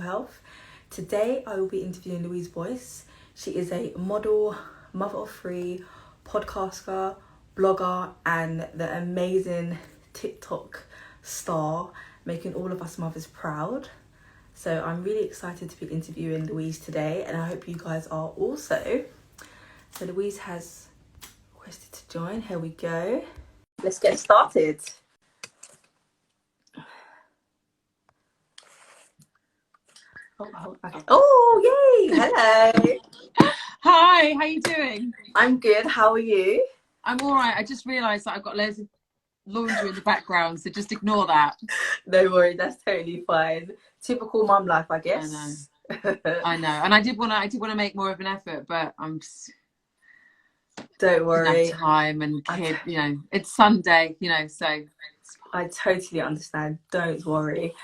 health. Today I will be interviewing Louise Boyce. She is a model, mother of three, podcaster, blogger, and the amazing TikTok star, making all of us mothers proud. So I'm really excited to be interviewing Louise today, and I hope you guys are also. So Louise has requested to join. Here we go. Let's get started. Okay. Oh, yay! Hello. Hi, how you doing? I'm good. How are you? I'm all right. I just realised that I've got loads of laundry in the background, so just ignore that. No worries, that's totally fine. Typical mum life, I guess. I know. And I did want to make more of an effort, but Don't worry. Enough time and kid, it's Sunday, so. I totally understand. Don't worry.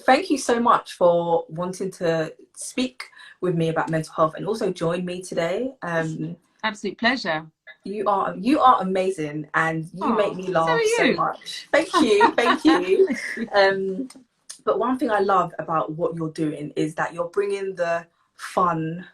Thank you so much for wanting to speak with me about mental health and also join me today. Absolute pleasure. You are amazing, and you make me laugh so much. Thank you. But one thing I love about what you're doing is that you're bringing the fun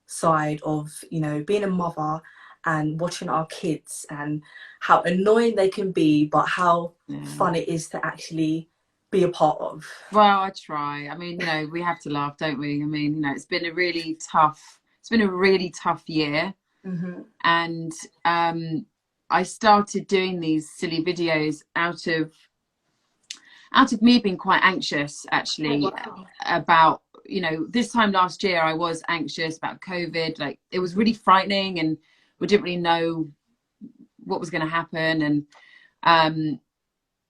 side of, being a mother and watching our kids and how annoying they can be, but how fun it is to actually be a part of. Well, I try. I mean, we have to laugh, don't we? I mean, it's been a really tough year. Mm-hmm. And I started doing these silly videos out of me being quite anxious, actually. About, this time last year I was anxious about COVID. Like, it was really frightening, and we didn't really know what was going to happen.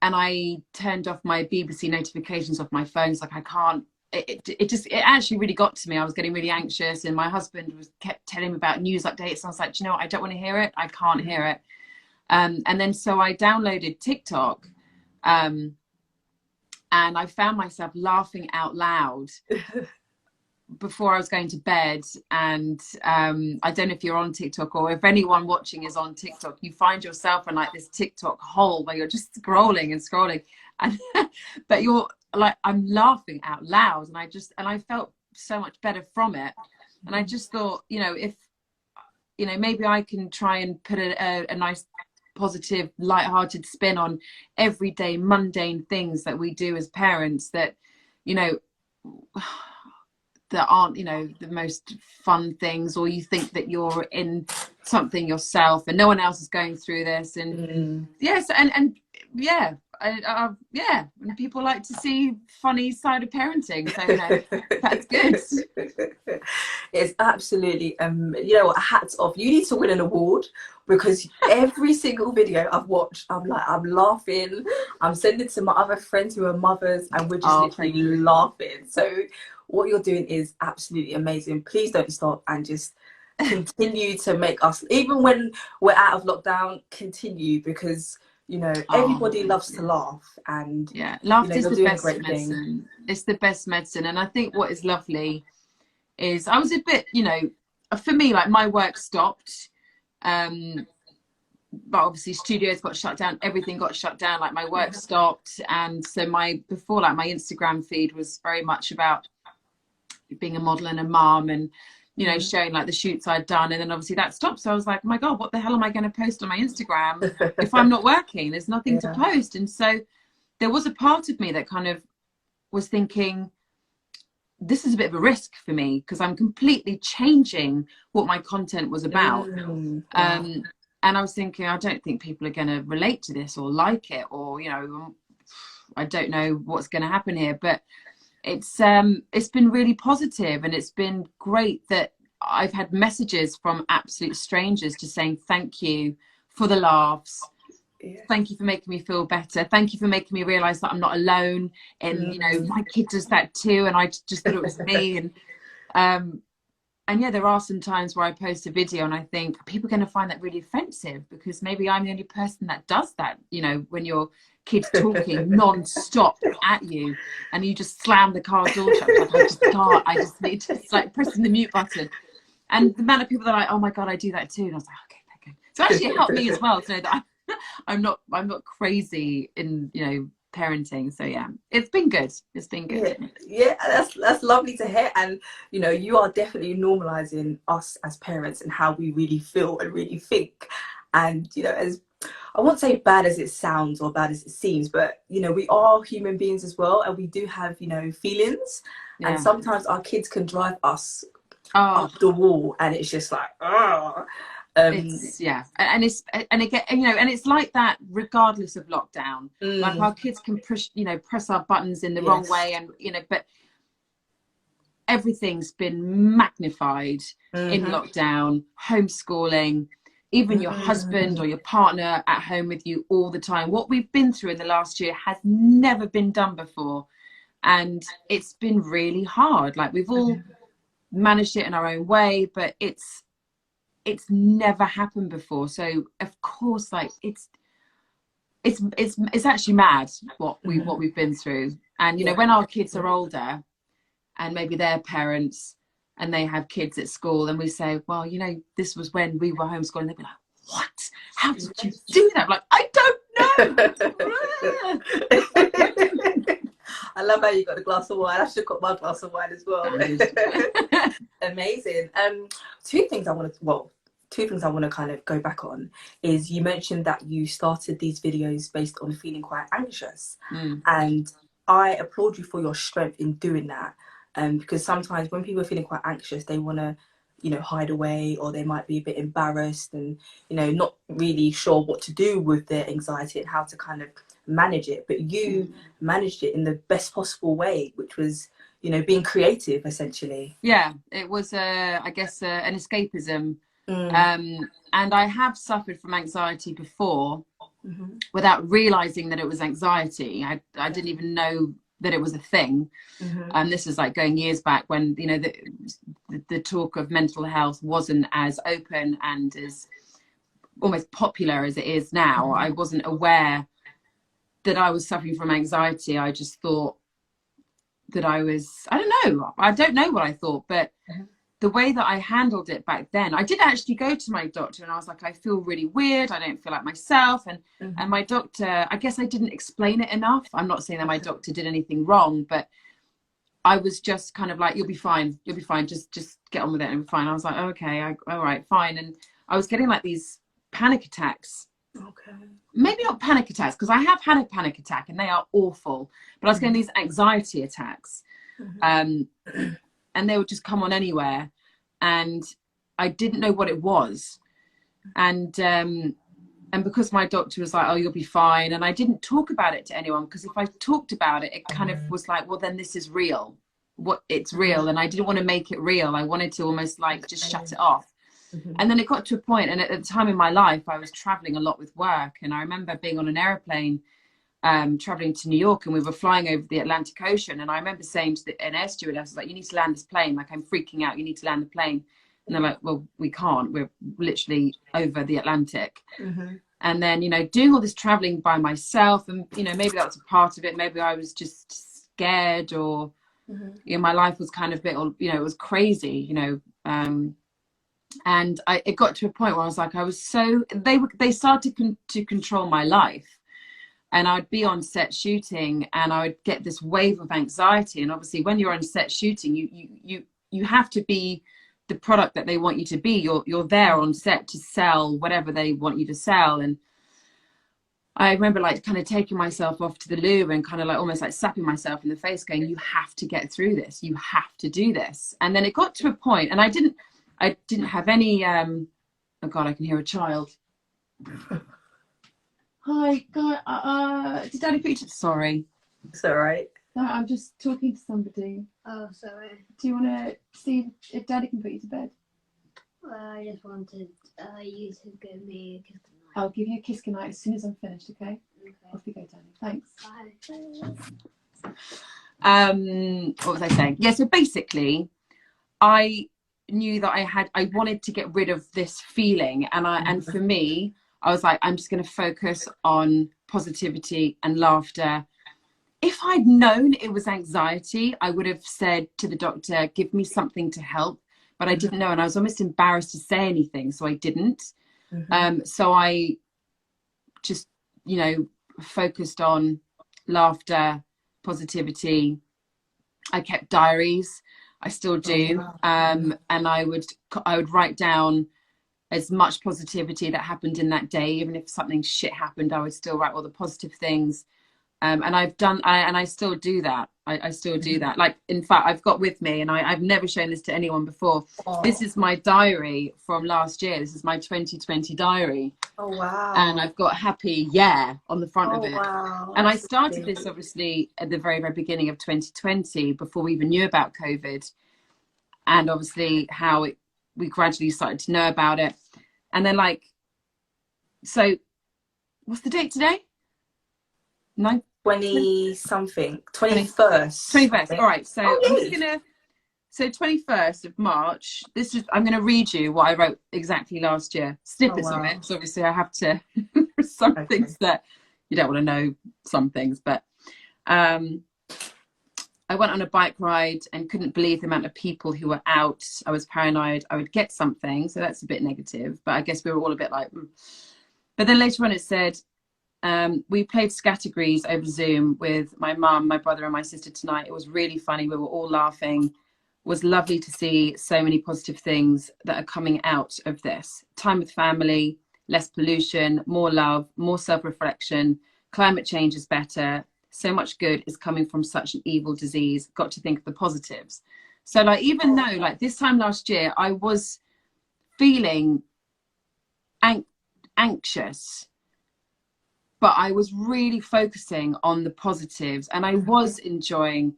And I turned off my BBC notifications off my phone. It's like, I can't, it actually really got to me. I was getting really anxious, and my husband kept telling me about news updates. And I was like, I don't want to hear it. I can't hear it. And then so I downloaded TikTok, and I found myself laughing out loud before I was going to bed. And I don't know if you're on TikTok, or if anyone watching is on TikTok, you find yourself in like this TikTok hole where you're just scrolling, and but you're like, I'm laughing out loud, and I felt so much better from it. And I just thought, if maybe I can try and put a nice positive, light-hearted spin on everyday mundane things that we do as parents that that aren't the most fun things, or you think that you're in something yourself and no one else is going through this. And yes, and and people like to see funny side of parenting, so that's good. It's absolutely hats off. You need to win an award, because every single video I've watched, I'm laughing, I'm sending to my other friends who are mothers, and we're just literally laughing. So what you're doing is absolutely amazing. Please don't stop, and just continue to make us, even when we're out of lockdown, continue, because everybody loves to laugh, and laughter is the best medicine. It's the best medicine. And I think what is lovely is, I was a bit, for me, like, my work stopped, but obviously studios got shut down, everything got shut down, like my work stopped. And so my Instagram feed was very much about being a model and a mom, and showing like the shoots I'd done. And then obviously that stopped, so I was like, oh my god, what the hell am I going to post on my Instagram if I'm not working? There's nothing to post. And so there was a part of me that kind of was thinking, this is a bit of a risk for me, because I'm completely changing what my content was about. And I was thinking, I don't think people are going to relate to this or like it, or I don't know what's going to happen here. But it's been really positive, and it's been great that I've had messages from absolute strangers just saying thank you for the laughs, thank you for making me feel better, thank you for making me realize that I'm not alone, and my kid does that too, and I just thought it was me. And there are some times where I post a video and I think people are going to find that really offensive, because maybe I'm the only person that does that, when your kid's talking non-stop at you and you just slam the car door shut, like, I just need to, it's like pressing the mute button. And the amount of people that are like, oh my god, I do that too. And I was like, okay. So actually it helped me as well to know that I'm not crazy in parenting. So yeah, it's been good. It's been good. Yeah, that's lovely to hear. And you know, you are definitely normalizing us as parents and how we really feel and really think. And you know, as I won't say bad as it sounds or bad as it seems, but you know, we are human beings as well, and we do have, you know, feelings. And sometimes our kids can drive us up the wall, and it's just like, oh. It's and again, you know, and it's like that regardless of lockdown. Like our kids can push, you know, press our buttons in the wrong way, and you know, but everything's been magnified in lockdown, homeschooling, even your husband or your partner at home with you all the time. What we've been through in the last year has never been done before, and it's been really hard. Like we've all managed it in our own way, but it's never happened before. So of course, like it's actually mad what we've been through. And you know, when our kids are older and maybe their parents and they have kids at school, and we say, well, you know, this was when we were homeschooling, they'd be like, what? How did you do that? I'm like, I don't know. I love how you got a glass of wine. I should have got my glass of wine as well. Amazing. Two things I want to kind of go back on is you mentioned that you started these videos based on feeling quite anxious, and I applaud you for your strength in doing that. Because sometimes when people are feeling quite anxious, they want to, you know, hide away, or they might be a bit embarrassed and, you know, not really sure what to do with their anxiety and how to kind of manage it. But you managed it in the best possible way, which was, you know, being creative essentially. Yeah, it was I guess an escapism. And I have suffered from anxiety before without realizing that it was anxiety. I didn't even know that it was a thing. This is like going years back when, you know, the talk of mental health wasn't as open and as almost popular as it is now. I wasn't aware that I was suffering from anxiety. I just thought that I don't know what I thought, but the way that I handled it back then, I did actually go to my doctor and I was like, I feel really weird. I don't feel like myself. And my doctor, I guess I didn't explain it enough. I'm not saying that my doctor did anything wrong, but I was just kind of like, you'll be fine. You'll be fine. Just get on with it and be fine. I was like, okay, all right, fine. And I was getting like these panic attacks. Okay. Maybe not panic attacks, because I have had a panic attack and they are awful. But I was getting these anxiety attacks. And they would just come on anywhere, and I didn't know what it was. And because my doctor was like, oh, you'll be fine. And I didn't talk about it to anyone, because if I talked about it, it kind of was like, well, then this is real. It's real. And I didn't want to make it real. I wanted to almost like just shut it off. And then it got to a point, and at the time in my life, I was traveling a lot with work. And I remember being on an airplane, traveling to New York, and we were flying over the Atlantic Ocean, and I remember saying to an air stewardess, I was like, you need to land this plane, like I'm freaking out, you need to land the plane. And they're like, well, we can't, we're literally over the Atlantic. And then, you know, doing all this traveling by myself, and you know, maybe that was a part of it, maybe I was just scared, or you know, my life was kind of a bit, you know, it was crazy, you know. And it got to a point where I was like, they started to control my life. And I'd be on set shooting, and I would get this wave of anxiety. And obviously, when you're on set shooting, you have to be the product that they want you to be. You're there on set to sell whatever they want you to sell. And I remember like kind of taking myself off to the loo and kind of like almost like slapping myself in the face, going, "You have to get through this. You have to do this." And then it got to a point, and I didn't have any. Oh God, I can hear a child. Hi, guy. Did Daddy put you to... Sorry. It's all right. No, I'm just talking to somebody. Oh, sorry. Do you want to see if Daddy can put you to bed? I just wanted you to give me a kiss goodnight. I'll give you a kiss goodnight as soon as I'm finished, okay? Okay. Off you go, Daddy. Thanks. Bye. What was I saying? Yeah, so basically, I knew that I wanted to get rid of this feeling, and for me, I was like, I'm just going to focus on positivity and laughter. If I'd known it was anxiety, I would have said to the doctor, give me something to help. But I didn't know, and I was almost embarrassed to say anything, so I didn't. So I just, you know, focused on laughter, positivity. I kept diaries. I still do. And I would write down as much positivity that happened in that day. Even if something shit happened, I would still write all the positive things. And I still do that. I still do that. Like, in fact, I've got with me, and I've never shown this to anyone before. This is my diary from last year. This is my 2020 diary. Oh, wow. And I've got happy on the front of it. Wow. And I started this obviously at the very, very beginning of 2020, before we even knew about COVID, and obviously how we gradually started to know about it. And then, like, so what's the date today? 20 something, 21st. All right, so I'm just gonna, so 21st of March, I'm gonna read you what I wrote exactly last year, snippets of it. So obviously I have to some things that you don't want to know, some things, but I went on a bike ride and couldn't believe the amount of people who were out. I was paranoid I would get something, so that's a bit negative, but I guess we were all a bit like But then later on it said, we played Scattergrees over Zoom with my mum, my brother and my sister tonight. It was really funny. We were all laughing. It was lovely to see so many positive things that are coming out of this. Time with family, less pollution, more love, more self-reflection. Climate change is better. So much good is coming from such an evil disease. Got to think of the positives. So, like, even though, like, this time last year, I was feeling anxious, but I was really focusing on the positives, and I was enjoying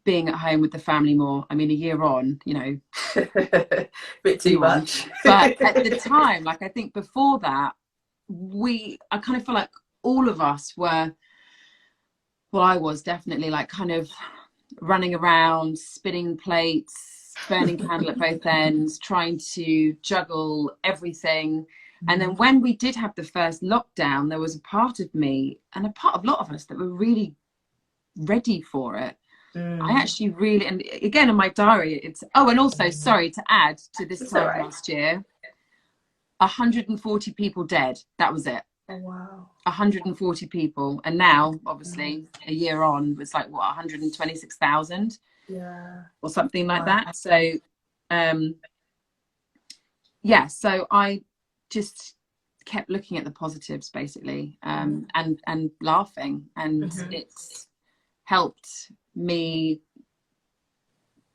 being at home with the family more. I mean, a year on, you know, bit too much. But at the time, like, I think before that, I kind of feel like all of us were, well, I was definitely, like, kind of running around, spinning plates, burning candle at both ends, trying to juggle everything. And then when we did have the first lockdown, there was a part of me and a part of a lot of us that were really ready for it. I actually really, and again in my diary, it's, and also, sorry, to add to this time last year, 140 people dead. That was it. Oh, wow. 140 people. And now, obviously, a year on, it's like, what, 126,000? Yeah. Or something like that. So, so I just kept looking at the positives, basically, and laughing. And it's helped me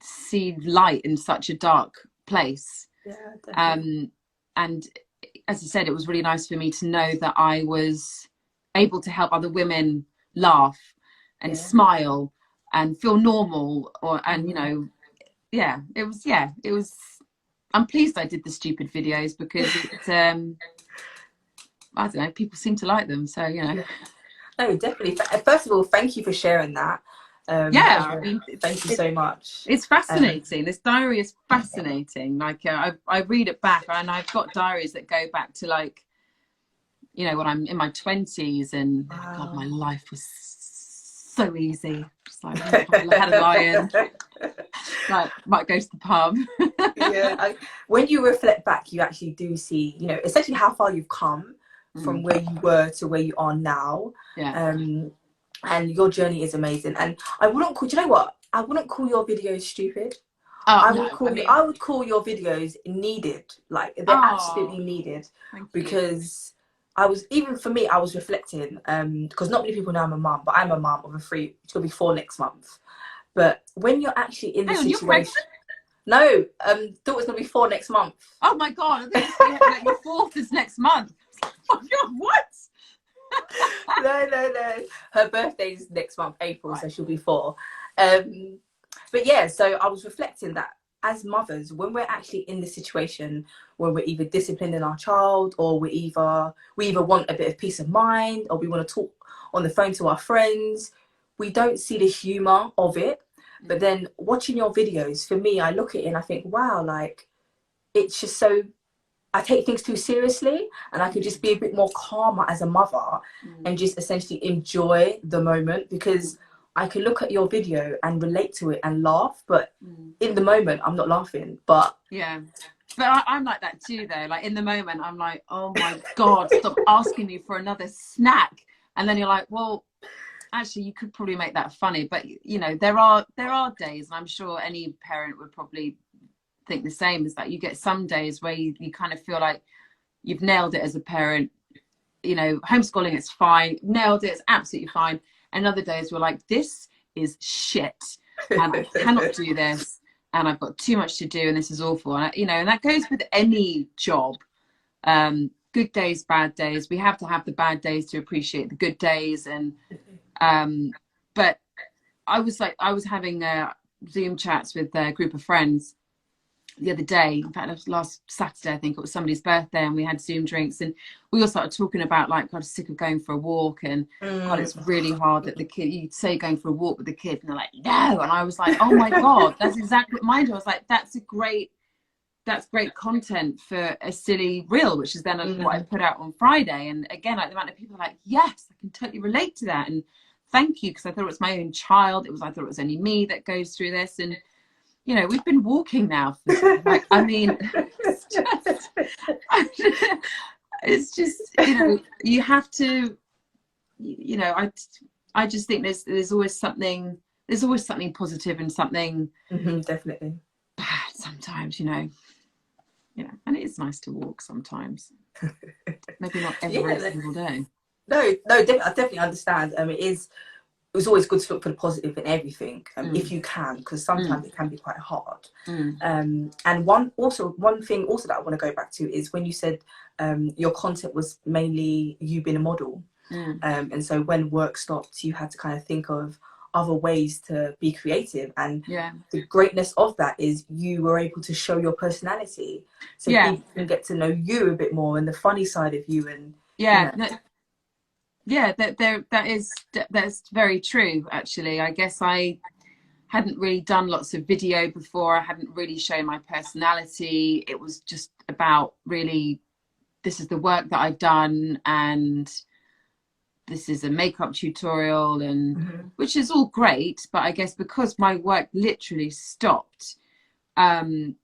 see light in such a dark place. Yeah, definitely. And as I said, it was really nice for me to know that I was able to help other women laugh and smile and feel normal, and you know, it was I'm pleased I did the stupid videos, because it's I don't know, people seem to like them, so you know. No, definitely. First of all, thank you for sharing that. I mean, thank you so much. It's fascinating. This diary is fascinating. Like, I read it back, and I've got diaries that go back to, like, you know, when I'm in my 20s, and oh God, my life was so easy. Just like, I had a lion. Like, might go to the pub. When you reflect back, you actually do see, you know, essentially how far you've come from where you were to where you are now. And your journey is amazing. And I wouldn't call, do you know what? I wouldn't call your videos stupid. I would call your videos needed. Like, they're absolutely needed. Because I was, even for me, I was reflecting, because not many people know I'm a mum, but I'm a mum of a 3, it's gonna be 4 next month. But when you're actually in the situation, no, daughter's gonna be 4 next month. Oh my God, I think like your 4th is next month. Oh God, what? No. Her birthday's next month, April, so she'll be 4. But yeah, so I was reflecting that as mothers, when we're actually in the situation where we're either disciplining our child, or we either want a bit of peace of mind, or we want to talk on the phone to our friends, we don't see the humor of it. But then watching your videos, for me, I look at it and I think, wow, like, it's just so, I take things too seriously, and I could just be a bit more calmer as a mother and just essentially enjoy the moment, because I can look at your video and relate to it and laugh, but in the moment I'm not laughing. But but I'm like that too, though. Like, in the moment I'm like, oh my God, stop asking me for another snack. And then you're like, well, actually you could probably make that funny, but you know, there are days, and I'm sure any parent would probably think the same, is that you get some days where you kind of feel like you've nailed it as a parent. You know, homeschooling, it's fine, nailed it, it's absolutely fine. And other days we're like, this is shit, and I cannot do this, and I've got too much to do, and this is awful. And you know, and that goes with any job. Good days, bad days. We have to have the bad days to appreciate the good days. And but I was having Zoom chats with a group of friends the other day. In fact, it was last Saturday, I think it was somebody's birthday, and we had Zoom drinks, and we all started talking about, like, God, I'm sick of going for a walk, and God, it's really hard that the kid, you'd say going for a walk with the kid, and they're like, no. And I was like, oh my God, that's exactly what mine was. I was like, that's great content for a silly reel, which is then what I put out on Friday. And again, like, the amount of people are like, yes, I can totally relate to that, and thank you, because I thought it was my own child. I thought it was only me that goes through this. And you know, we've been walking now for, like, I mean, it's just, you know, you have to, you know, I just think there's always something positive and something definitely bad sometimes, you know, and it is nice to walk sometimes. Maybe not every single day. No, I definitely understand. It's always good to look for the positive in everything, if you can, because sometimes it can be quite hard. And one thing also that I want to go back to is when you said your content was mainly you being a model, and so when work stopped, you had to kind of think of other ways to be creative. And the greatness of that is you were able to show your personality, so people can get to know you a bit more and the funny side of you. And that's very true, actually. I guess I hadn't really done lots of video before. I hadn't really shown my personality. It was just about, really, this is the work that I've done, and this is a makeup tutorial, and which is all great, but I guess because my work literally stopped, and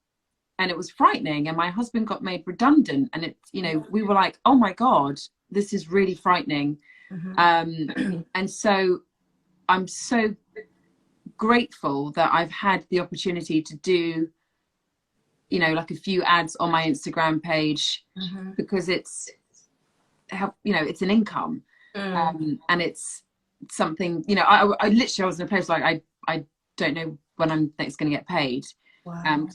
it was frightening, and my husband got made redundant, and you know, we were like, oh my God, this is really frightening. And so I'm so grateful that I've had the opportunity to do, you know, like a few ads on my Instagram page, because it's, you know, it's an income, and it's something, you know, I literally, I was in a place like, I don't know when I'm next going to get paid.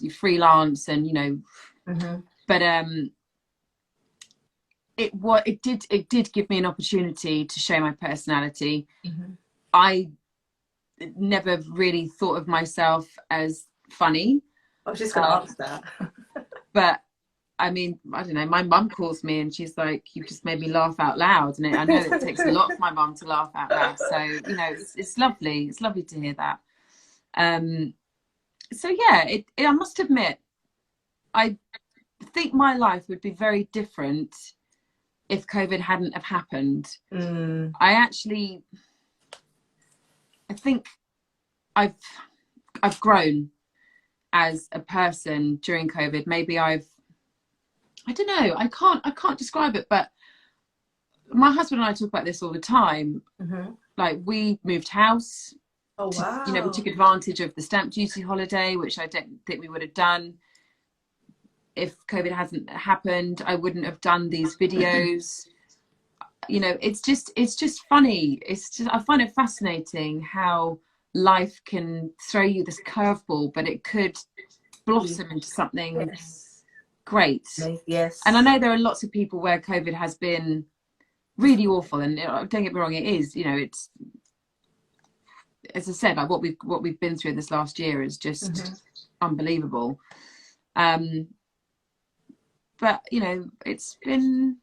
You freelance, and you know, but it did give me an opportunity to show my personality. I never really thought of myself as funny. I was just going to ask that. But I mean, I don't know, my mum calls me and she's like, you just made me laugh out loud. And I know it takes a lot for my mum to laugh out loud. So, you know, it's lovely. It's lovely to hear that. So yeah, I must admit, I think my life would be very different if COVID hadn't have happened. I think I've grown as a person during COVID. Maybe I don't know, I can't describe it, but my husband and I talk about this all the time. Like, we moved house. Oh wow. You know, we took advantage of the stamp duty holiday, which I don't think we would have done if COVID hasn't happened. I wouldn't have done these videos. You know, it's just funny. I find it fascinating how life can throw you this curveball, but it could blossom into something great. Yes. And I know there are lots of people where COVID has been really awful, and don't get me wrong, it is, you know, it's, as I said, like what we've been through this last year is just unbelievable. But you know, it's opened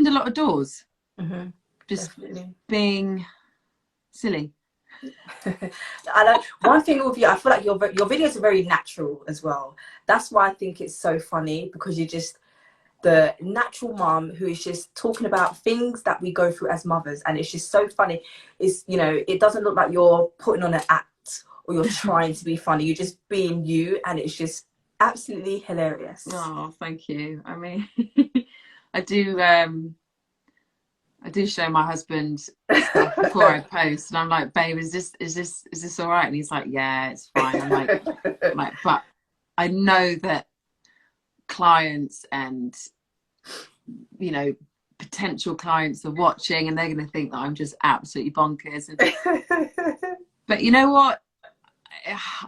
a lot of doors. Just definitely. Being silly. One thing with you, I feel like your videos are very natural as well. That's why I think it's so funny, because you're just the natural mum who is just talking about things that we go through as mothers, and it's just so funny. It's, you know, it doesn't look like you're putting on an act or you're trying to be funny. You're just being you, and it's just absolutely hilarious. Oh, thank you. I mean, I do. I do show my husband stuff before I post, and I'm like, babe, is this all right? And he's like, yeah, it's fine. I'm like, but I know that clients and, you know, potential clients are watching, and they're going to think that I'm just absolutely bonkers. But you know what?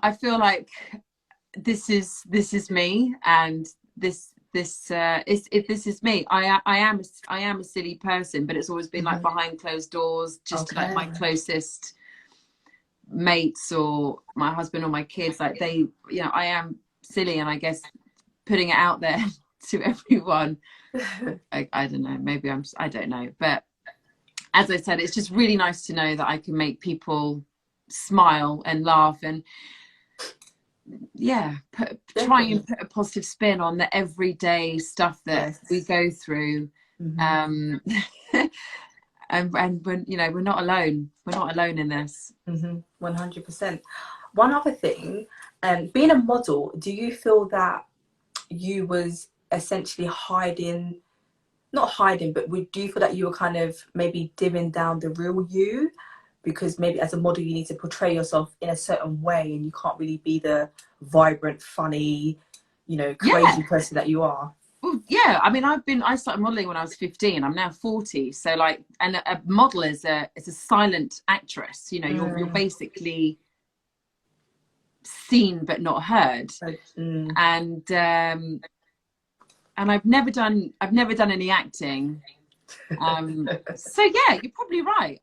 I feel like this is me, and this is me. I am a silly person, but it's always been like behind closed doors, just to like my closest mates or my husband or my kids. Like they, you know, I am silly, and I guess putting it out there to everyone, I don't know, maybe I don't know, but as I said, it's just really nice to know that I can make people smile and laugh, and try and put a positive spin on the everyday stuff that we go through. And when, you know, we're not alone in this. 100%. One other thing, being a model, do you feel that you was essentially not hiding, but do you feel that you were kind of maybe dimming down the real you? Because maybe as a model, you need to portray yourself in a certain way, and you can't really be the vibrant, funny, you know, crazy person that you are. Well, yeah. I mean, I started modeling when I was 15. I'm now 40. So like, and a model is a silent actress. You know, you're basically seen but not heard. And I've never done any acting. So yeah, you're probably right.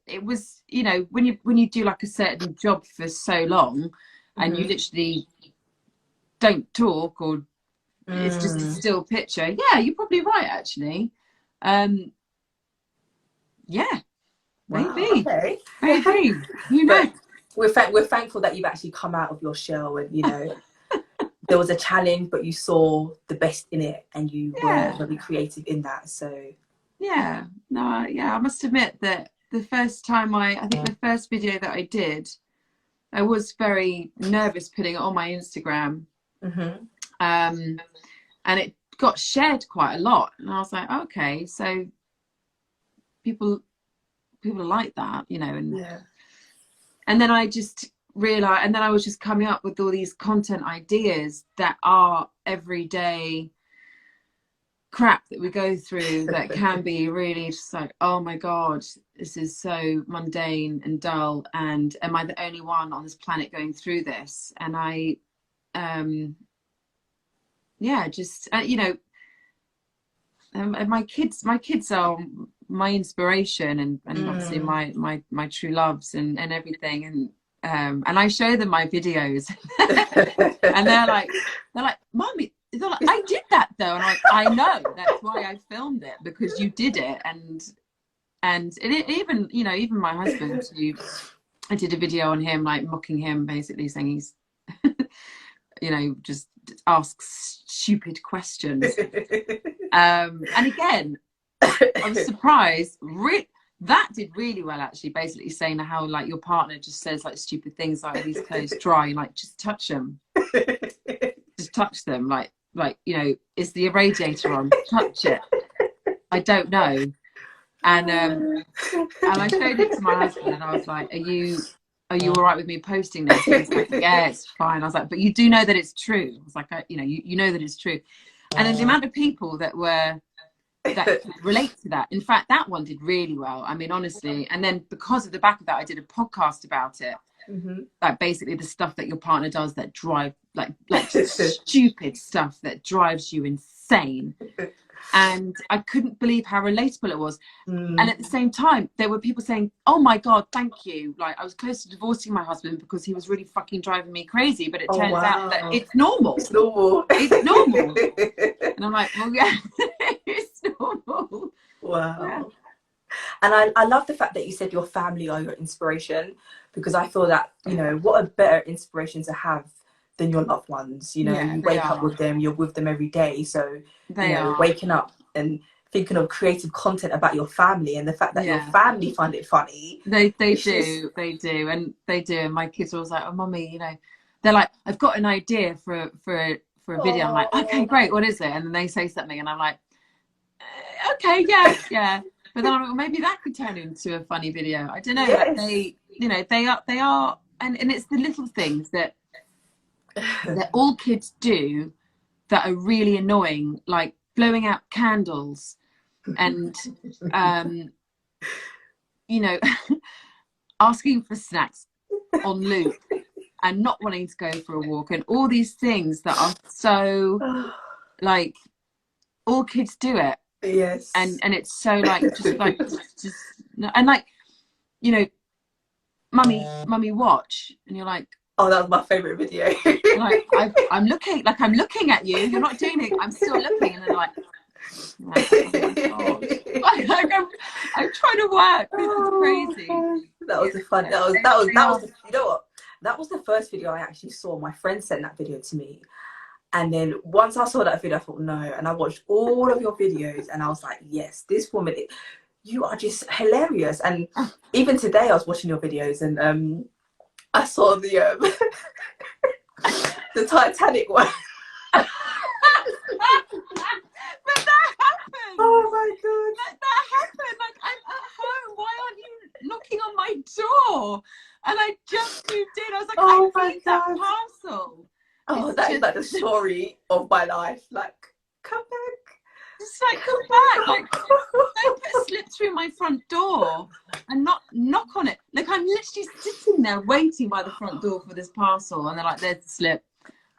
It was, you know, when you do like a certain job for so long, and you literally don't talk, or it's just a still picture. Yeah, you're probably right, actually. Yeah, maybe. Wow, okay. Maybe. You know. But we're thankful that you've actually come out of your shell, and you know, there was a challenge, but you saw the best in it, and you were very creative in that. So yeah, no, yeah, I must admit that the first time I think the first video that I did, I was very nervous putting it on my Instagram. And it got shared quite a lot, and I was like, okay, so people are like that, you know. And then I just realized, and then I was just coming up with all these content ideas that are everyday crap that we go through that can be really just like, oh my god, this is so mundane and dull, and am I the only one on this planet going through this? And I just you know, and my kids are my inspiration, and obviously my true loves and everything, and I show them my videos and they're like, Mommy, they're like, I did that though, and I know that's why I filmed it, because you did it. And even, you know, even my husband, I did a video on him, like mocking him, basically saying he's you know, just asks stupid questions. And again, I was surprised. That did really well, actually, basically saying how like your partner just says like stupid things like, these clothes dry, and like, just touch them. Just touch them, like, you know, is the radiator on? Touch it. I don't know. And I showed it to my husband, and I was like, are you all right with me posting this? And he's like, yeah, it's fine. I was like, but you do know that it's true. I was like, you know, you know that it's true. And then the amount of people that relate to that. In fact, that one did really well. I mean, honestly. And then because of the back of that, I did a podcast about it. Like basically the stuff that your partner does that drive like stupid stuff that drives you insane. And I couldn't believe how relatable it was. And at the same time, there were people saying, oh my god, thank you, like I was close to divorcing my husband because he was really fucking driving me crazy, but it turns out that it's normal. It's normal. And I'm like, well, yeah. It's normal. Wow. Yeah. And I love the fact that you said your family are your inspiration, because I feel that, you know, what a better inspiration to have than your loved ones. You know, you wake up with them, you're with them every day. So, you know, waking up and thinking of creative content about your family, and the fact that your family find it funny. They do. And my kids are always like, oh, Mummy, you know, they're like, I've got an idea for a video. I'm like, okay, great, what is it? And then they say something, and I'm like, okay, yeah. But then I'm like, well, maybe that could turn into a funny video. I don't know. Yes. Like they are, and it's the little things that all kids do that are really annoying, like blowing out candles and asking for snacks on loop and not wanting to go for a walk, and all these things that are so like all kids do it. Yes. And it's so like just and like, mummy watch, and you're like, oh, that was my favorite video. like I'm looking at you, you're not doing it, I'm still looking, and they're like, oh my God. like I'm trying to work, this is crazy. That was the fun. That was the, you know what, that was the first video I actually saw. My friend sent that video to me, and then once I saw that video, I thought, no. And I watched all of your videos, and I was like, yes, this woman, you are just hilarious. And even today I was watching your videos, and I saw the the Titanic one. But that happened. Oh my God. That happened. Like, I'm at home. Why aren't you knocking on my door? And I just moved in. I was like, Oh I my need that God. parcel. Oh, It's that is like the story of my life. Like, come back. Just like, come back. Like, don't put a slip through my front door and not knock on it. Like, I'm literally sitting there waiting by the front door for this parcel, and they're like, there's the slip.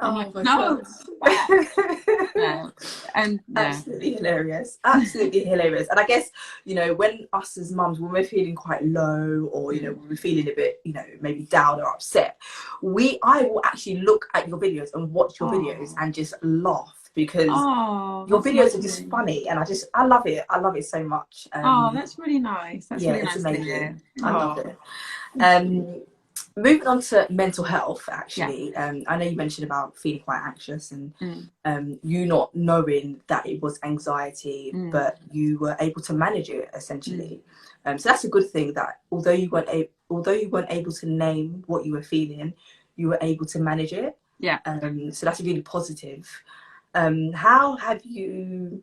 I'm like, no. No. And absolutely hilarious. Absolutely hilarious. And I guess, when us as mums, when we're feeling quite low, or when we're feeling a bit, maybe down or upset, I will actually look at your videos and watch your videos and just laugh, because your videos are just funny, and I love it. I love it so much. That's really nice. That's really nice. It's amazing. I love it. Moving on to mental health, actually, I know you mentioned about feeling quite anxious, and you not knowing that it was anxiety, but you were able to manage it, essentially. So that's a good thing, that although you weren't able to name what you were feeling, you were able to manage it. Yeah. So that's really positive. How have you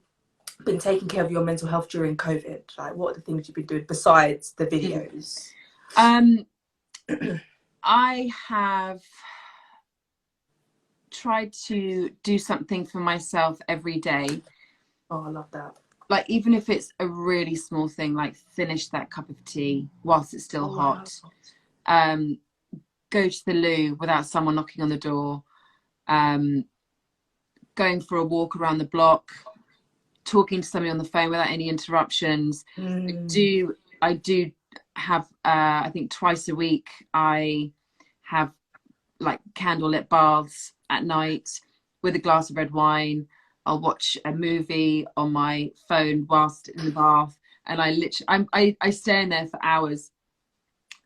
been taking care of your mental health during COVID? Like, what are the things you've been doing besides the videos? I have tried to do something for myself every day. Oh, I love that. Like, even if it's a really small thing, like finish that cup of tea whilst it's still hot. Wow. Go to the loo without someone knocking on the door. Going for a walk around the block. Talking to somebody on the phone without any interruptions. I do have I think twice a week I have like candlelit baths at night with a glass of red wine. I'll watch a movie on my phone whilst in the bath, and I stay in there for hours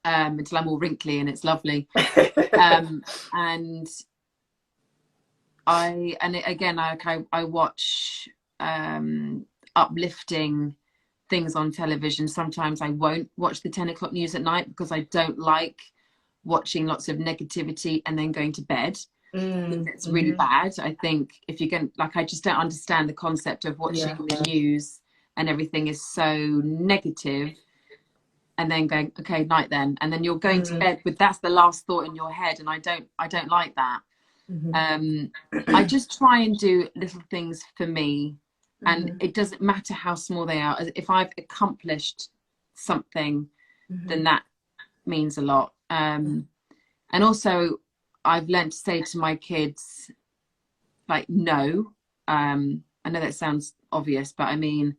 until I'm all wrinkly, and it's lovely. And I watch uplifting things on television. Sometimes I won't watch the 10 o'clock news at night, because I don't like watching lots of negativity and then going to bed. It's really bad. I think if you're going, like, I just don't understand the concept of watching the news and everything is so negative, and then going, okay, night then, and then you're going to bed with that's the last thought in your head, and I don't like that. I just try and do little things for me, and it doesn't matter how small they are. If I've accomplished something, then that means a lot. And also, I've learned to say to my kids, like, no. I know that sounds obvious, but I mean,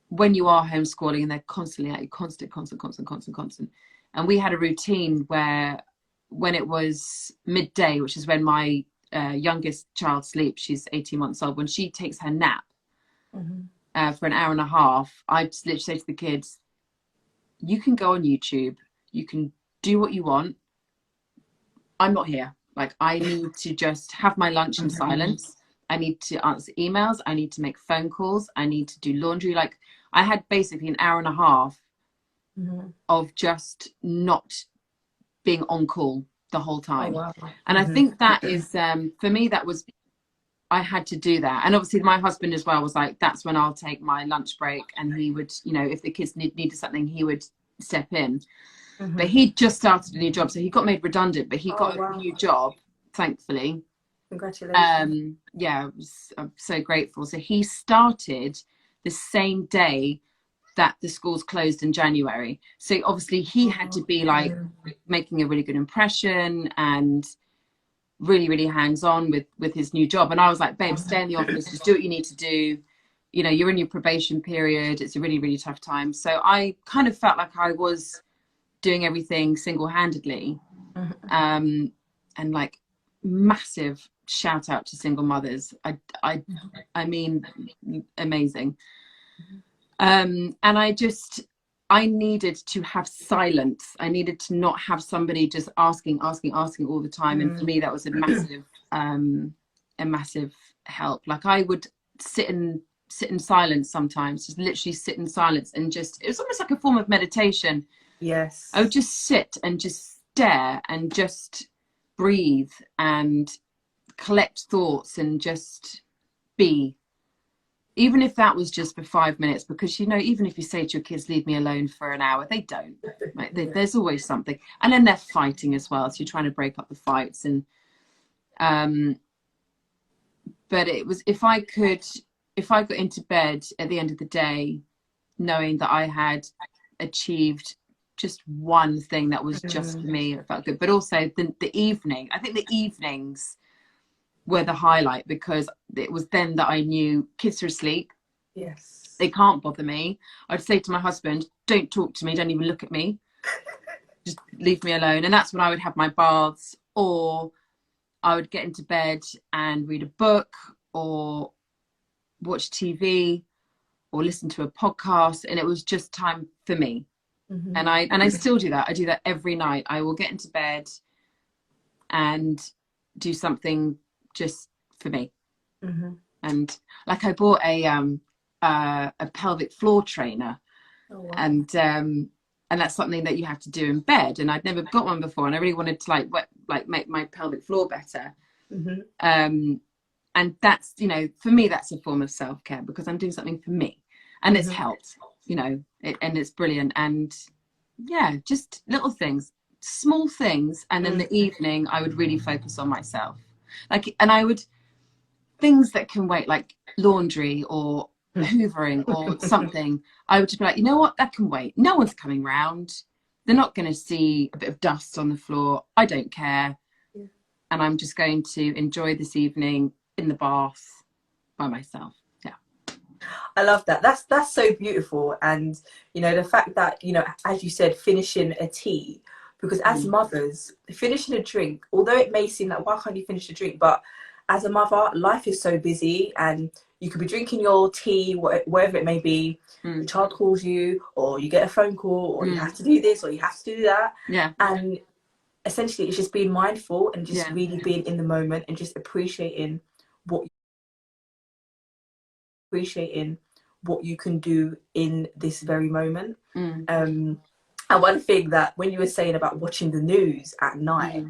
when you are homeschooling and they're constantly at you, constant. And we had a routine where, when it was midday, which is when my youngest child sleeps, she's 18 months old, when she takes her nap for an hour and a half, I just literally say to the kids, you can go on YouTube, you can do what you want. I'm not here. Like, I need to just have my lunch in silence. I need to answer emails. I need to make phone calls. I need to do laundry. Like, I had basically an hour and a half of just not being on call the whole time. Oh, wow. And I think that is, for me, that was I had to do that. And obviously my husband as well was like, that's when I'll take my lunch break, and he would, you know, if the kids needed something, he would step in. But he just started a new job, so he got made redundant, but he got a new job, thankfully. Congratulations. Yeah, I'm so grateful. So he started the same day that the schools closed in January. So obviously he had to be like making a really good impression and really, really hands-on with his new job. And I was like, babe, stay in the office, just do what you need to do. You know, you're in your probation period. It's a really, really tough time. So I kind of felt like I was doing everything single-handedly. And like, massive shout out to single mothers. I mean, amazing. And I needed to have silence. I needed to not have somebody just asking all the time. And for me, that was a massive help. Like, I would sit in silence sometimes, just literally sit in silence, and just, it was almost like a form of meditation. Yes. I would just sit and just stare and just breathe and collect thoughts and just be. Even if that was just for 5 minutes, because, you know, even if you say to your kids, leave me alone for an hour, they don't. Right? There's always something. And then they're fighting as well. So you're trying to break up the fights. And but it was, if I got into bed at the end of the day, knowing that I had achieved just one thing that was just for me, it felt good. But also the evening, I think the evenings were the highlight, because it was then that I knew kids are asleep. Yes. They can't bother me. I'd say to my husband, don't talk to me, don't even look at me. Just leave me alone. And that's when I would have my baths, or I would get into bed and read a book, or watch TV, or listen to a podcast. And it was just time for me. And I still do that. I do that every night. I will get into bed and do something just for me. And like, I bought a pelvic floor trainer. Oh, wow. And that's something that you have to do in bed, and I'd never got one before, and I really wanted to make my pelvic floor better. And that's, you know, for me, that's a form of self-care, because I'm doing something for me, and it's helped, you know, and it's brilliant. And yeah, just little things, small things. And then the evening I would really focus on myself, like, and I would, things that can wait, like laundry or hoovering or something, I would just be like, you know what, that can wait. No one's coming round. They're not going to see a bit of dust on the floor. I don't care. And I'm just going to enjoy this evening in the bath by myself. Yeah. I love that. That's so beautiful. And, you know, the fact that, you know, as you said, finishing a tea, because as mothers, finishing a drink, although it may seem like, why can't you finish a drink? But as a mother, life is so busy, and you could be drinking your tea, wherever it may be. The child calls you, or you get a phone call, or you have to do this, or you have to do that. Yeah. And essentially, it's just being mindful and just really being in the moment, and just appreciating what you can do in this very moment. And one thing that, when you were saying about watching the news at night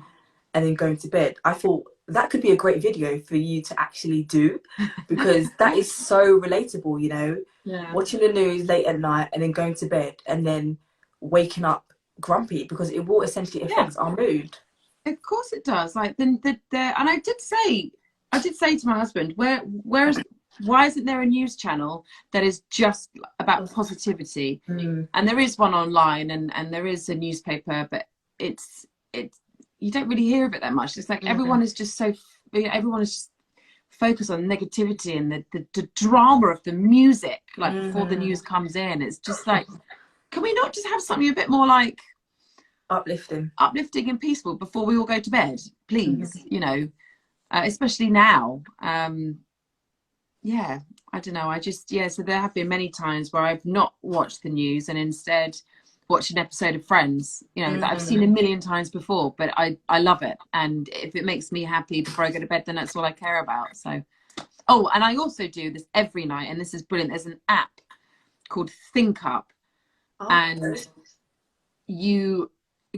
and then going to bed, I thought that could be a great video for you to actually do, because that is so relatable, you know, watching the news late at night and then going to bed and then waking up grumpy, because it will essentially affect our mood. Of course it does. Like, and I did say to my husband, why isn't there a news channel that is just about positivity? And there is one online, and there is a newspaper, but it's you don't really hear of it that much. It's like everyone is just so, everyone is just focused on negativity and the drama of the music, like before the news comes in. It's just like, can we not just have something a bit more like uplifting and peaceful before we all go to bed, please? You know, especially now. Yeah, I don't know. So there have been many times where I've not watched the news and instead watched an episode of Friends, you know, that I've seen a million times before, but I love it. And if it makes me happy before I go to bed, then that's all I care about. So, oh, and I also do this every night, and this is brilliant. There's an app called Think Up, and you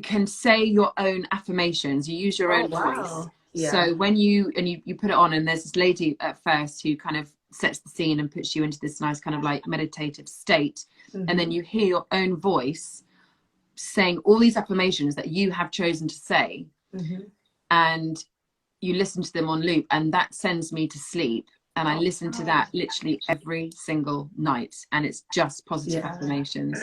can say your own affirmations. You use your own voice. So when you put it on, and there's this lady at first who kind of sets the scene and puts you into this nice kind of like meditative state, and then you hear your own voice saying all these affirmations that you have chosen to say, and you listen to them on loop, and that sends me to sleep. And I listen to that literally every single night, and it's just positive affirmations.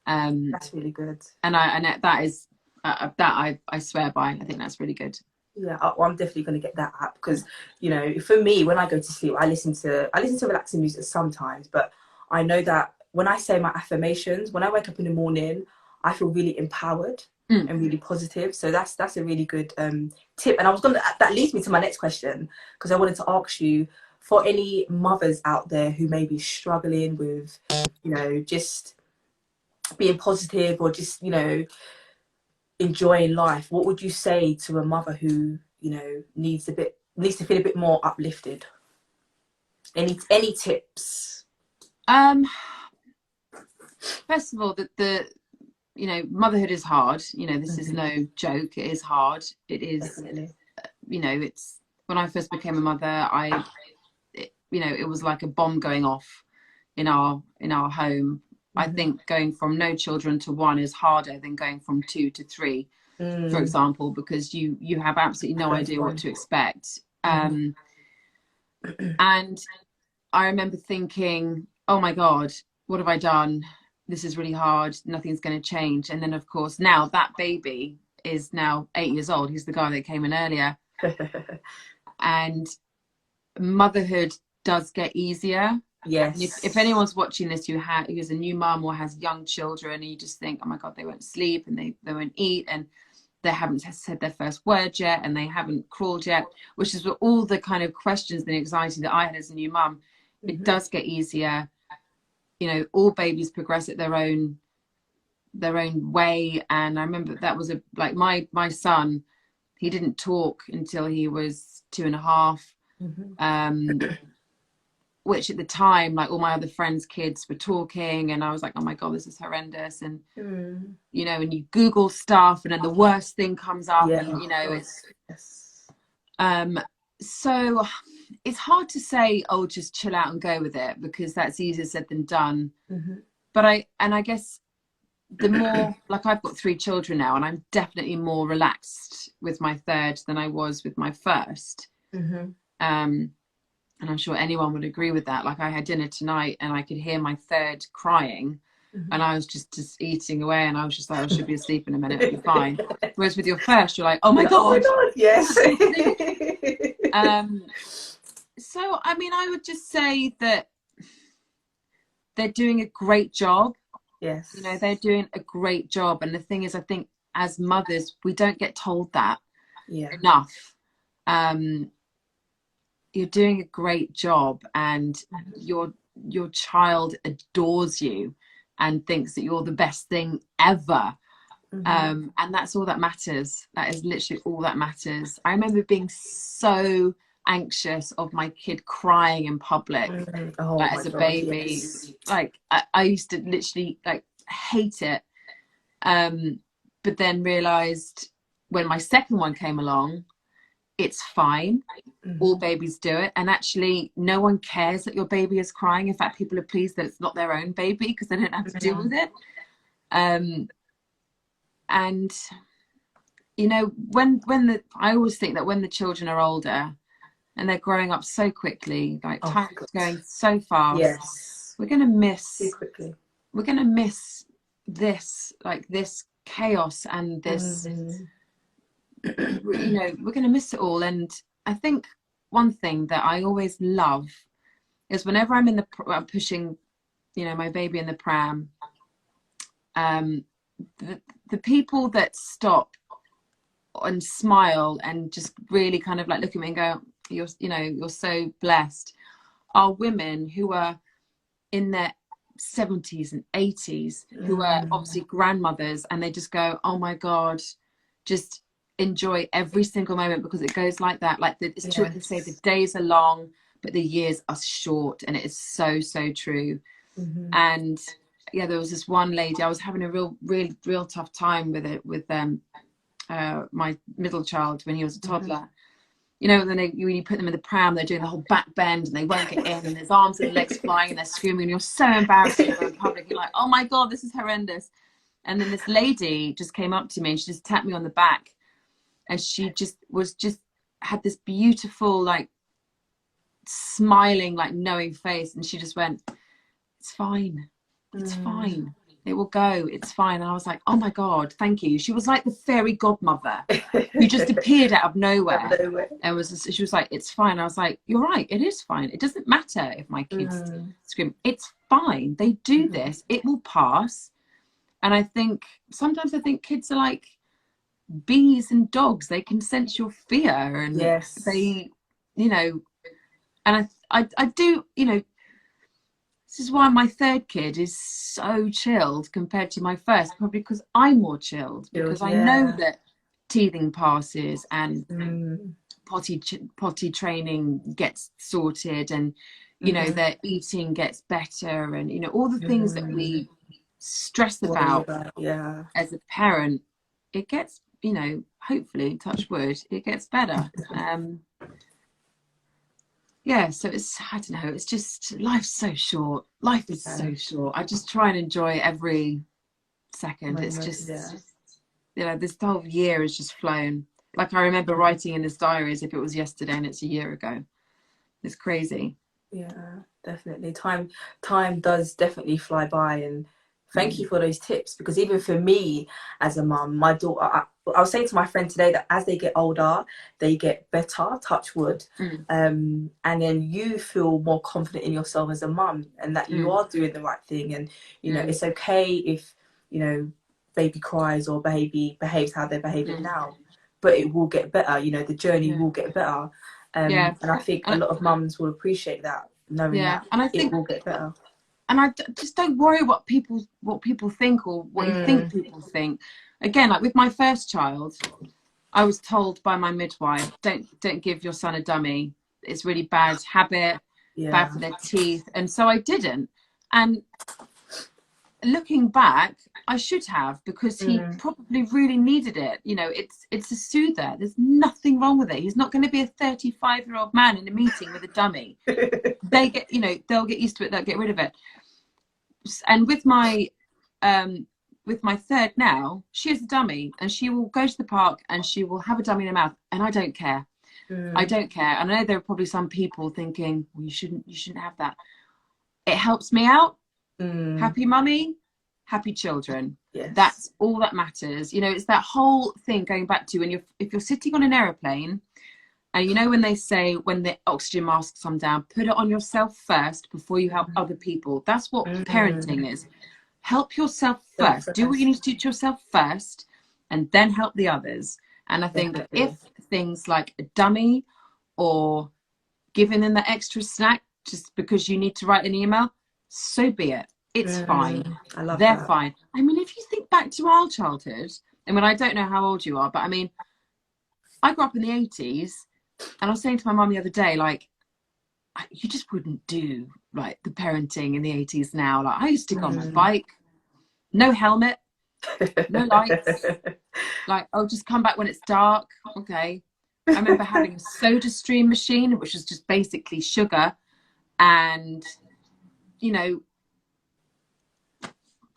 That's really good. And that is that I swear by. I think that's really good. Yeah, I'm definitely going to get that app, because, you know, for me, when I go to sleep, I listen to relaxing music sometimes, but I know that when I say my affirmations, when I wake up in the morning, I feel really empowered and really positive. So that's a really good tip. And that leads me to my next question, because I wanted to ask you, for any mothers out there who may be struggling with, you know, just being positive, or just, you know, enjoying life, what would you say to a mother who, you know, needs to feel a bit more uplifted? Any tips? First of all, the you know, motherhood is hard. You know, this is no joke. It is hard. It is. Definitely. You know, it's when I first became a mother, you know, it was like a bomb going off in our home. I think going from no children to one is harder than going from 2 to 3, for example, because you have absolutely no idea what to expect. And I remember thinking, oh my God, what have I done? This is really hard. Nothing's going to change. And then, of course, now that baby is now 8 years old. He's the guy that came in earlier. And motherhood does get easier. Yes. If anyone's watching this who's a new mum or has young children, and you just think, oh my God, they won't sleep and they won't eat, and they haven't said their first word yet, and they haven't crawled yet, which is all the kind of questions and anxiety that I had as a new mum. It does get easier. You know, all babies progress at their own way. And I remember that was like my son, he didn't talk until he was 2.5. Which at the time, like all my other friends' kids were talking, and I was like, oh my God, this is horrendous. And you know, and you Google stuff, and then the worst thing comes up, and you know, it's so it's hard to say, oh, just chill out and go with it, because that's easier said than done. But I guess the more, like, I've got 3 children now, and I'm definitely more relaxed with my third than I was with my first. And I'm sure anyone would agree with that. Like, I had dinner tonight and I could hear my third crying, and I was just eating away, and I was just like, I should be asleep in a minute, it'll be fine. Whereas with your first, you're like, oh my God. Yes. So, I mean, I would just say that they're doing a great job. Yes. You know, they're doing a great job. And the thing is, I think as mothers, we don't get told that enough. You're doing a great job, and your child adores you and thinks that you're the best thing ever. And that's all that matters. That is literally all that matters. I remember being so anxious of my kid crying in public, like, as a baby. Yes. Like I used to literally like hate it. But then realized when my second one came along, it's fine. All babies do it, and actually no one cares that your baby is crying. In fact, people are pleased that it's not their own baby, because they don't have to deal with it. And you know, I always think that when the children are older and they're growing up so quickly, like time's going so fast, we're gonna miss this, like this chaos and this you know, we're going to miss it all. And I think one thing that I always love is whenever I'm pushing, you know, my baby in the pram, the people that stop and smile and just really kind of like look at me and go, you're so blessed, are women who are in their 70s and 80s, who are obviously grandmothers, and they just go, oh my God, just enjoy every single moment, because it goes like that. Like, it's true, they say the days are long but the years are short, and it is so true. And yeah, there was this one lady, I was having a real tough time with it, with my middle child when he was a toddler, you know, when you put them in the pram, they're doing the whole back bend and they won't get in, and there's arms and legs flying and they're screaming, and you're so embarrassed to go in public. You're like, oh my God, this is horrendous. And then this lady just came up to me and she just tapped me on the back, and she just had this beautiful, like, smiling, like, knowing face, and she just went, it's fine, it's fine, it will go, it's fine. And I was like, oh my God, thank you. She was like the fairy godmother who just appeared out of nowhere. And she was like, it's fine. I was like, you're right, it is fine. It doesn't matter if my kids scream, it's fine, they do this, it will pass. And I think sometimes kids are like bees and dogs, they can sense your fear, and they, you know, and I do, you know, this is why my third kid is so chilled compared to my first, probably because I'm more chilled, because I know that teething passes and potty training gets sorted, and, you know, their eating gets better, and, you know, all the things that we stress about as a parent, it gets, you know, hopefully, touch wood, it gets better. Yeah, so it's, I don't know, it's just, life's so short. Life is so short. I just try and enjoy every second. It's just, you know, this whole year has just flown. Like, I remember writing in this diary as if it was yesterday and it's a year ago. It's crazy. Yeah, definitely. Time does definitely fly by, and thank you for those tips, because even for me as a mum, my daughter, I was saying to my friend today that as they get older, they get better, touch wood, and then you feel more confident in yourself as a mum, and that you are doing the right thing, and, you know, it's okay if, you know, baby cries or baby behaves how they're behaving now, but it will get better, you know, the journey will get better. And I think a lot of mums will appreciate that, knowing that and I think it will get better. And I just don't worry what people think, or what you think people think. Again, like with my first child, I was told by my midwife, don't give your son a dummy. It's really bad habit, bad for their teeth. And so I didn't. And looking back, I should have, because he probably really needed it. You know, it's a soother. There's nothing wrong with it. He's not going to be a 35-year-old man in a meeting with a dummy. They get, you know, they'll get used to it. They'll get rid of it. And with my third now, she is a dummy, and she will go to the park and she will have a dummy in her mouth, and I don't care. I don't care. And I know there are probably some people thinking, well, you shouldn't have that. It helps me out. Happy mummy, happy children. That's all that matters. You know, it's that whole thing going back to if you're sitting on an aeroplane, and you know when they say, when the oxygen masks come down, put it on yourself first before you help other people. That's what parenting is. Help yourself first. Do what you need to do to yourself first, and then help the others. And I think if things like a dummy, or giving them the extra snack just because you need to write an email, so be it. It's fine. I love They're that. fine. I mean, if you think back to our childhood, I mean, I don't know how old you are, but I mean, I grew up in the 80s, and I was saying to my mum the other day, like, you just wouldn't do like the parenting in the 80s now. Like, I used to go on my bike, no helmet, no lights, like, I'll just come back when it's dark. Okay. I remember having a soda stream machine, which was just basically sugar, and, you know,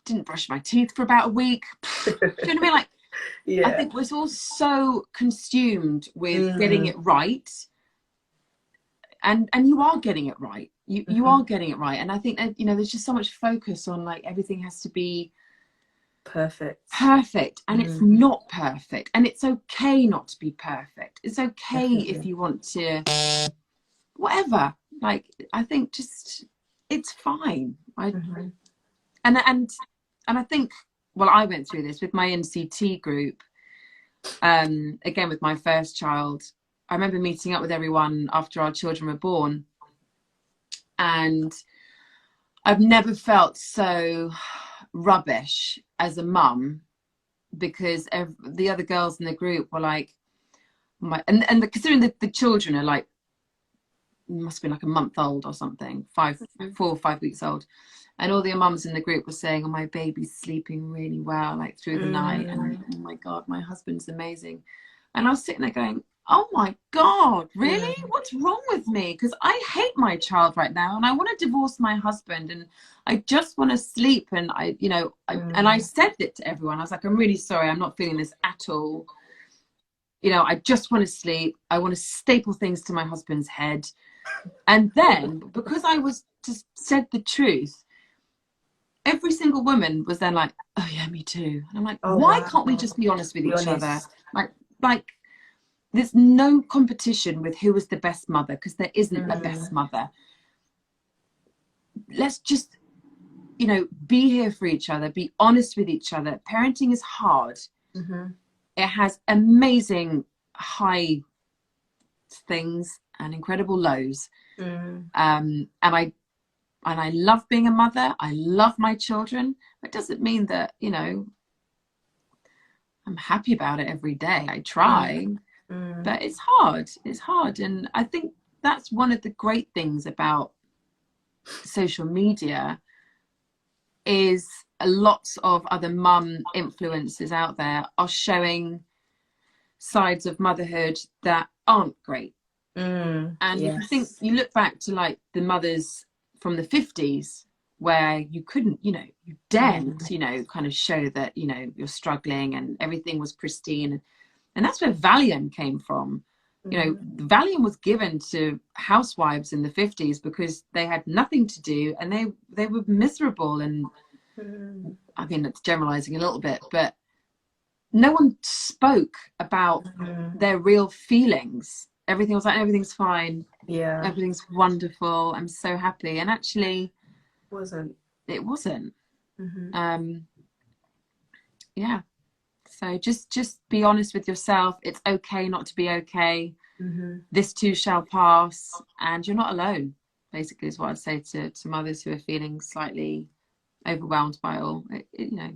didn't brush my teeth for about a week. Do you know what I mean? Like, I think we're all so consumed with getting it right, and you are getting it right. You are getting it right, and I think that, you know, there's just so much focus on, like, everything has to be perfect, and it's not perfect, and it's okay not to be perfect. It's okay if you want to, whatever. Like, I think just, it's fine. And I think, well, I went through this with my NCT group. Again, with my first child, I remember meeting up with everyone after our children were born, and I've never felt so rubbish as a mum, because the other girls in the group were like, considering the children are like, must be like a month old or something, 4 or 5 weeks old. And all the mums in the group were saying, oh, my baby's sleeping really well, like through the night. And oh my God, my husband's amazing. And I was sitting there going, oh my God, really? What's wrong with me? Because I hate my child right now and I want to divorce my husband and I just want to sleep. And I said it to everyone. I was like, I'm really sorry. I'm not feeling this at all. I just want to sleep. I want to staple things to my husband's head. And then because I was just said the truth, every single woman was then like, oh yeah, me too. And I'm like, why can't we just be honest with each other? Like there's no competition with who was the best mother, because there isn't a best mother. Let's just, be here for each other, be honest with each other. Parenting is hard. It has amazing high things and incredible lows. And I love being a mother. I love my children. It doesn't mean that, I'm happy about it every day. I try, but it's hard. It's hard. And I think that's one of the great things about social media is lots of other mum influencers out there are showing sides of motherhood that aren't great. And if you look back to like the mothers from the 50s where you couldn't, you daren't, kind of show that, you're struggling and everything was pristine. And that's where Valium came from. Valium was given to housewives in the 50s because they had nothing to do and they were miserable. And I mean, it's generalizing a little bit, but no one spoke about their real feelings. Everything was like, everything's fine. Yeah. Everything's wonderful. I'm so happy. And actually it wasn't. Yeah. So just be honest with yourself. It's okay not to be okay. This too shall pass. And you're not alone, basically, is what I'd say to mothers who are feeling slightly overwhelmed by all. You're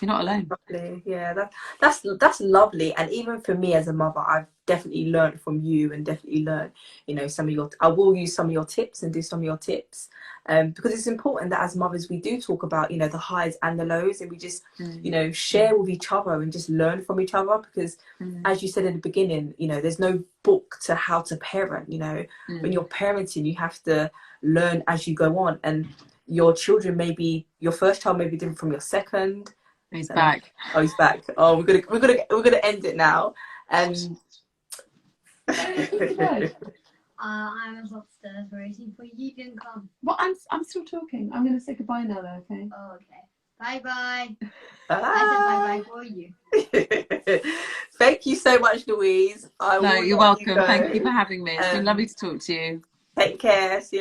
not alone. Lovely. Yeah, that's lovely. And even for me as a mother, I've definitely learned from you and definitely learned, some of your, I will use some of your tips and do some of your tips. Because it's important that as mothers we do talk about, the highs and the lows, and we just, share with each other and just learn from each other. Because as you said in the beginning, there's no book to how to parent. When you're parenting, you have to learn as you go on, and your children your first child may be different from your second. He's back. Oh, he's back. Oh, we're gonna end it now. I'm upstairs waiting for you to come. Well, I'm still talking. I'm gonna say goodbye now, though. Okay. Oh, okay. Bye. I said bye for you. Thank you so much, Louise. No, you're welcome. Thank you for having me. It's been lovely to talk to you. Take care. See you later.